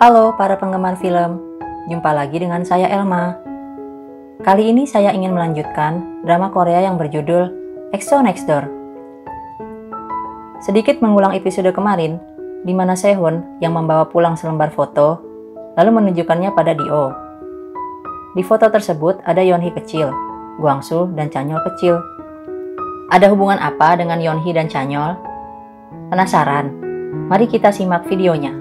Halo para penggemar film, jumpa lagi dengan saya Elma. Kali ini saya ingin melanjutkan drama Korea yang berjudul EXO Next Door. Sedikit mengulang episode kemarin, di mana Sehun yang membawa pulang selembar foto, lalu menunjukkannya pada Dio. Di foto tersebut ada Yeonhee kecil, Gwangsul dan Chanyeol kecil. Ada hubungan apa dengan Yeonhee dan Chanyeol? Penasaran? Mari kita simak videonya.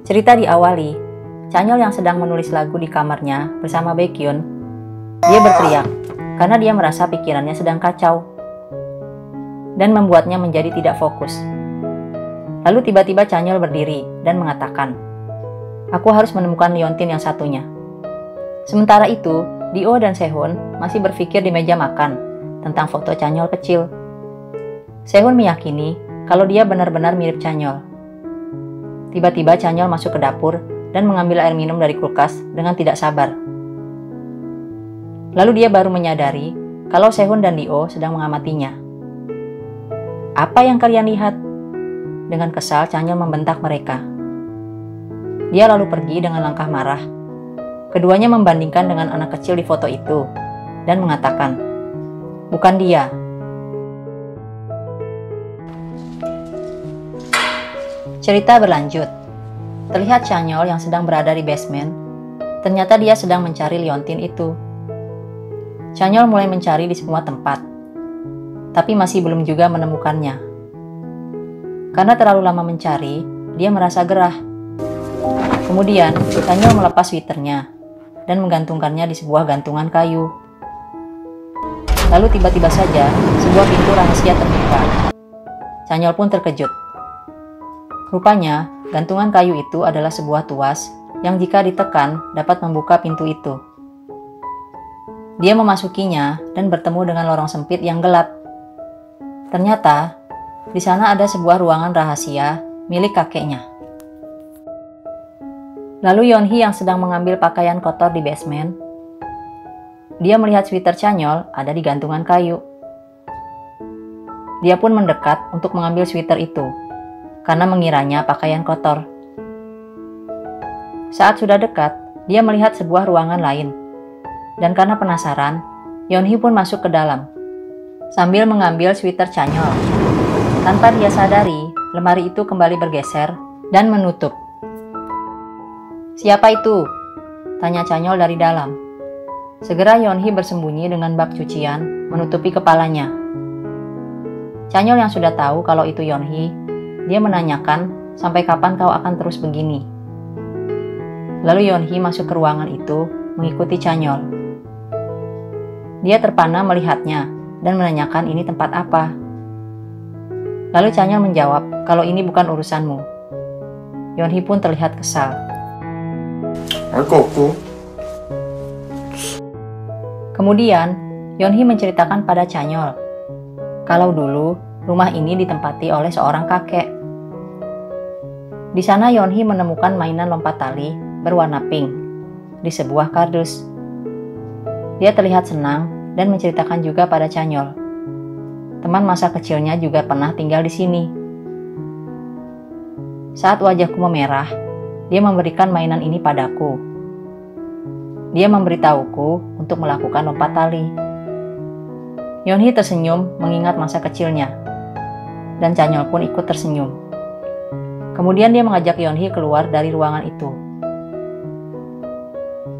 Cerita diawali, Chanyeol yang sedang menulis lagu di kamarnya bersama Baekhyun. Dia berteriak karena dia merasa pikirannya sedang kacau dan membuatnya menjadi tidak fokus. Lalu tiba-tiba Chanyeol berdiri dan mengatakan, "Aku harus menemukan liontin yang satunya." Sementara itu, Dio dan Sehun masih berpikir di meja makan tentang foto Chanyeol kecil. Sehun meyakini kalau dia benar-benar mirip Chanyeol. Tiba-tiba Chanyeol masuk ke dapur dan mengambil air minum dari kulkas dengan tidak sabar. Lalu dia baru menyadari kalau Sehun dan Dio sedang mengamatinya. "Apa yang kalian lihat?" Dengan kesal Chanyeol membentak mereka. Dia lalu pergi dengan langkah marah. Keduanya membandingkan dengan anak kecil di foto itu dan mengatakan, "Bukan dia." Cerita berlanjut. Terlihat Chanyeol yang sedang berada di basement. Ternyata dia sedang mencari liontin itu. Chanyeol mulai mencari di semua tempat, tapi masih belum juga menemukannya. Karena terlalu lama mencari, dia merasa gerah. Kemudian, Chanyeol melepas sweaternya dan menggantungkannya di sebuah gantungan kayu. Lalu tiba-tiba saja, sebuah pintu rahasia terbuka. Chanyeol pun terkejut. Rupanya, gantungan kayu itu adalah sebuah tuas yang jika ditekan dapat membuka pintu itu. Dia memasukinya dan bertemu dengan lorong sempit yang gelap. Ternyata, di sana ada sebuah ruangan rahasia milik kakeknya. Lalu Yeonhee yang sedang mengambil pakaian kotor di basement, dia melihat sweater Chanyeol ada di gantungan kayu. Dia pun mendekat untuk mengambil sweater itu, karena mengiranya pakaian kotor. Saat sudah dekat, dia melihat sebuah ruangan lain. Dan karena penasaran, Yeonhee pun masuk ke dalam, sambil mengambil sweater Chanyeol. Tanpa dia sadari, lemari itu kembali bergeser dan menutup. "Siapa itu?" tanya Chanyeol dari dalam. Segera Yeonhee bersembunyi dengan bak cucian, menutupi kepalanya. Chanyeol yang sudah tahu kalau itu Yeonhee, dia menanyakan, "Sampai kapan kau akan terus begini?" Lalu Yeonhee masuk ke ruangan itu, mengikuti Chanyeol. Dia terpana melihatnya dan menanyakan ini tempat apa. Lalu Chanyeol menjawab kalau ini bukan urusanmu. Yeonhee pun terlihat kesal. Kemudian, Yeonhee menceritakan pada Chanyeol kalau dulu rumah ini ditempati oleh seorang kakek. Di sana Yeonhee menemukan mainan lompat tali berwarna pink di sebuah kardus. Dia terlihat senang dan menceritakan juga pada Chanyeol. Teman masa kecilnya juga pernah tinggal di sini. Saat wajahku memerah, dia memberikan mainan ini padaku. Dia memberitahuku untuk melakukan lompat tali. Yeonhee tersenyum mengingat masa kecilnya, dan Chanyeol pun ikut tersenyum. Kemudian dia mengajak Yeonhee keluar dari ruangan itu.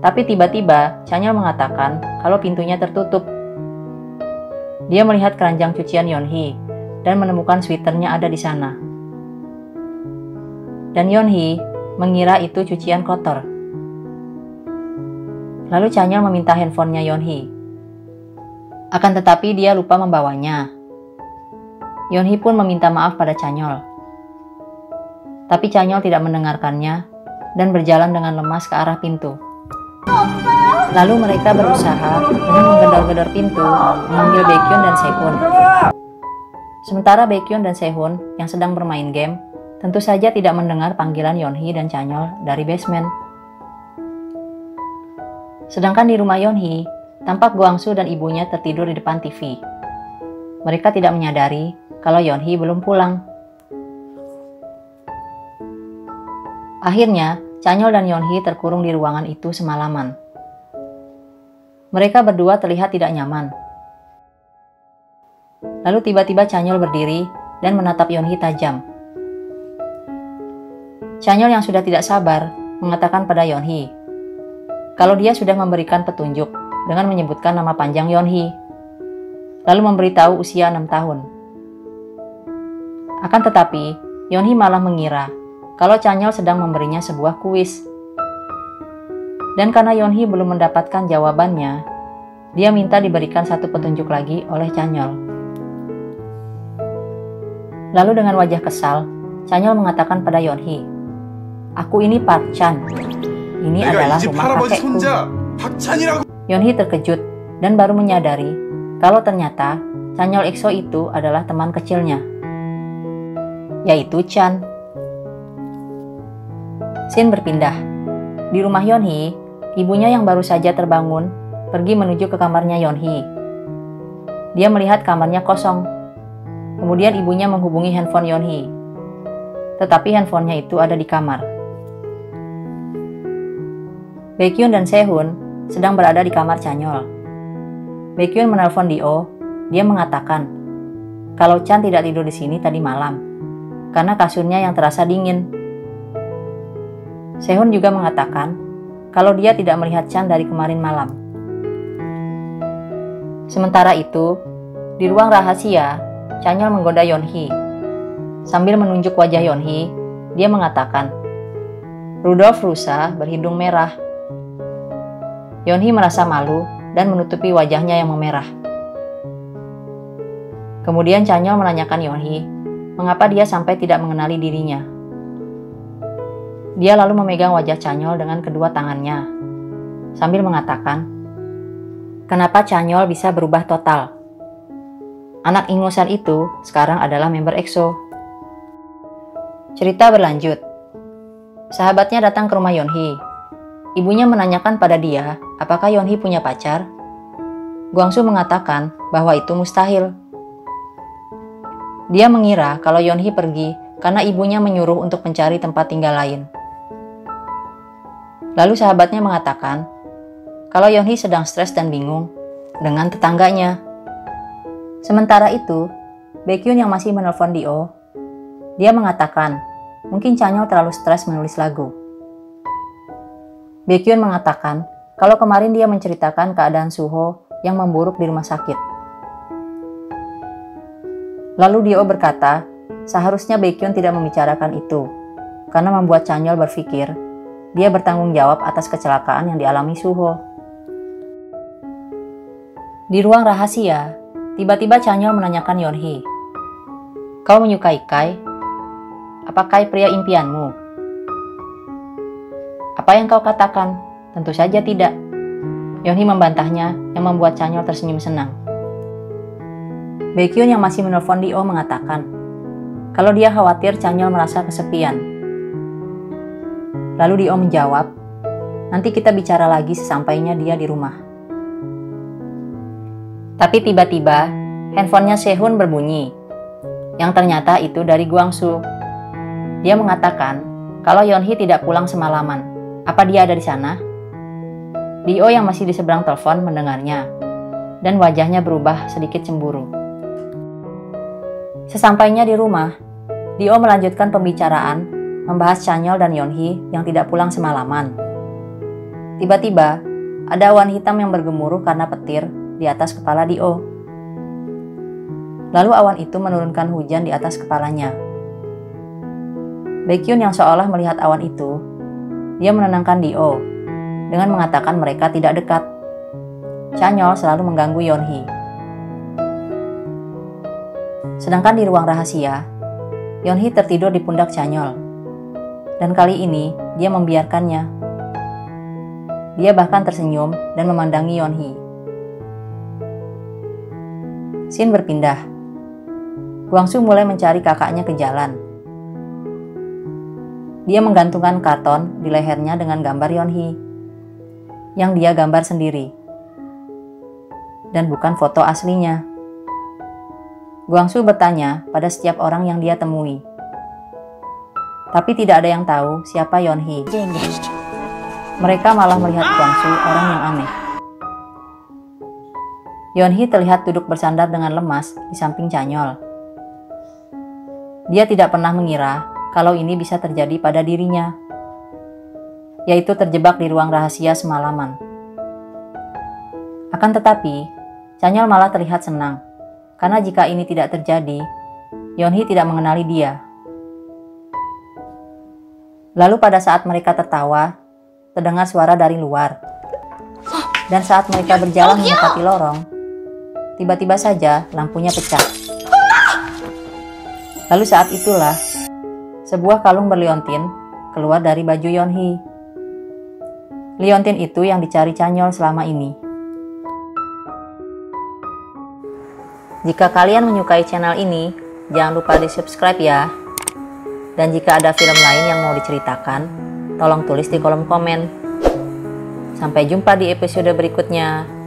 Tapi tiba-tiba Chanyeol mengatakan kalau pintunya tertutup. Dia melihat keranjang cucian Yeonhee dan menemukan sweaternya ada di sana. Dan Yeonhee mengira itu cucian kotor. Lalu Chanyeol meminta handphonenya Yeonhee. Akan tetapi dia lupa membawanya. Yeonhee pun meminta maaf pada Chanyeol. Tapi Chanyeol tidak mendengarkannya dan berjalan dengan lemas ke arah pintu. Lalu mereka berusaha dengan menggedor-gedor pintu, memanggil Baekhyun dan Sehun. Sementara Baekhyun dan Sehun yang sedang bermain game, tentu saja tidak mendengar panggilan Yeonhee dan Chanyeol dari basement. Sedangkan di rumah Yeonhee, tampak Guangsu dan ibunya tertidur di depan TV. Mereka tidak menyadari kalau Yeonhee belum pulang. Akhirnya, Chanyeol dan Yeonhee terkurung di ruangan itu semalaman. Mereka berdua terlihat tidak nyaman. Lalu tiba-tiba Chanyeol berdiri dan menatap Yeonhee tajam. Chanyeol yang sudah tidak sabar mengatakan pada Yeonhee kalau dia sudah memberikan petunjuk dengan menyebutkan nama panjang Yeonhee, lalu memberitahu usia 6 tahun. Akan tetapi, Yeonhee malah mengira kalau Chanyeol sedang memberinya sebuah kuis. Dan karena Yeonhee belum mendapatkan jawabannya, dia minta diberikan satu petunjuk lagi oleh Chanyeol. Lalu dengan wajah kesal, Chanyeol mengatakan pada Yeonhee, "Aku ini Park Chan. Ini adalah rumah kakekku." Yeonhee terkejut dan baru menyadari kalau ternyata Chanyeol EXO itu adalah teman kecilnya, yaitu Chan. Scene berpindah. Di rumah Yeonhee, ibunya yang baru saja terbangun pergi menuju ke kamarnya Yeonhee. Dia melihat kamarnya kosong. Kemudian ibunya menghubungi handphone Yeonhee. Tetapi handphonenya itu ada di kamar. Baekhyun dan Sehun sedang berada di kamar Chanyeol. Baekhyun menelpon Dio. Dia mengatakan kalau Chan tidak tidur di sini tadi malam karena kasurnya yang terasa dingin. Sehun juga mengatakan kalau dia tidak melihat Chan dari kemarin malam. Sementara itu, di ruang rahasia, Chanyeol menggoda Yeonhee. Sambil menunjuk wajah Yeonhee, dia mengatakan, "Rudolf rusa berhidung merah." Yeonhee merasa malu dan menutupi wajahnya yang memerah. Kemudian Chanyeol menanyakan Yeonhee, mengapa dia sampai tidak mengenali dirinya. Dia lalu memegang wajah Chanyeol dengan kedua tangannya, sambil mengatakan, kenapa Chanyeol bisa berubah total. Anak ingusan itu sekarang adalah member EXO. Cerita berlanjut. Sahabatnya datang ke rumah Yeonhee. Ibunya menanyakan pada dia, apakah Yeonhee punya pacar? Guangsu mengatakan bahwa itu mustahil. Dia mengira kalau Yeonhee pergi karena ibunya menyuruh untuk mencari tempat tinggal lain. Lalu sahabatnya mengatakan kalau Yeonhee sedang stres dan bingung dengan tetangganya. Sementara itu, Baekhyun yang masih menelpon Dio, dia mengatakan mungkin Chanyeol terlalu stres menulis lagu. Baekhyun mengatakan kalau kemarin dia menceritakan keadaan Suho yang memburuk di rumah sakit. Lalu Dio berkata, seharusnya Baekhyun tidak membicarakan itu, karena membuat Chanyeol berpikir dia bertanggung jawab atas kecelakaan yang dialami Suho. Di ruang rahasia, tiba-tiba Chanyeol menanyakan Yeonhee, "Kau menyukai Kai? Apa Kai pria impianmu?" "Apa yang kau katakan? Tentu saja tidak." Yeonhee membantahnya yang membuat Chanyeol tersenyum senang. Baekhyun yang masih menelpon Dio mengatakan kalau dia khawatir Chanyeol merasa kesepian. Lalu Dio menjawab, nanti kita bicara lagi sesampainya dia di rumah. Tapi tiba-tiba handphonenya Sehun berbunyi, yang ternyata itu dari Guangsu. Dia mengatakan kalau Yeonhee tidak pulang semalaman. Apa dia ada di sana? Dio yang masih di seberang telepon mendengarnya, dan wajahnya berubah sedikit cemburu. Sesampainya di rumah, Dio melanjutkan pembicaraan membahas Chanyeol dan Yeonhee yang tidak pulang semalaman. Tiba-tiba, ada awan hitam yang bergemuruh karena petir di atas kepala Dio. Lalu awan itu menurunkan hujan di atas kepalanya. Baekhyun yang seolah melihat awan itu, dia menenangkan Dio dengan mengatakan mereka tidak dekat. Chanyeol selalu mengganggu Yeonhee. Sedangkan di ruang rahasia, Yeonhee tertidur di pundak Chanyeol. Dan kali ini, dia membiarkannya. Dia bahkan tersenyum dan memandangi Yeonhee. Scene berpindah. Guangsu mulai mencari kakaknya ke jalan. Dia menggantungkan karton di lehernya dengan gambar Yeonhee, yang dia gambar sendiri. dan bukan foto aslinya. Guangsu bertanya pada setiap orang yang dia temui. Tapi tidak ada yang tahu siapa Yeonhee. Mereka malah melihat Guangsu orang yang aneh. Yeonhee terlihat duduk bersandar dengan lemas di samping Chanyol. Dia tidak pernah mengira kalau ini bisa terjadi pada dirinya, yaitu terjebak di ruang rahasia semalaman. Akan tetapi, Chanyol malah terlihat senang, karena jika ini tidak terjadi, Yeonhee tidak mengenali dia. Lalu pada saat mereka tertawa, terdengar suara dari luar. Dan saat mereka berjalan mendekati lorong, tiba-tiba saja lampunya pecah. Lalu saat itulah, sebuah kalung berliontin keluar dari baju Yeonhee. Liontin itu yang dicari Chanyol selama ini. Jika kalian menyukai channel ini, jangan lupa di-subscribe ya. Dan jika ada film lain yang mau diceritakan, tolong tulis di kolom komen. Sampai jumpa di episode berikutnya.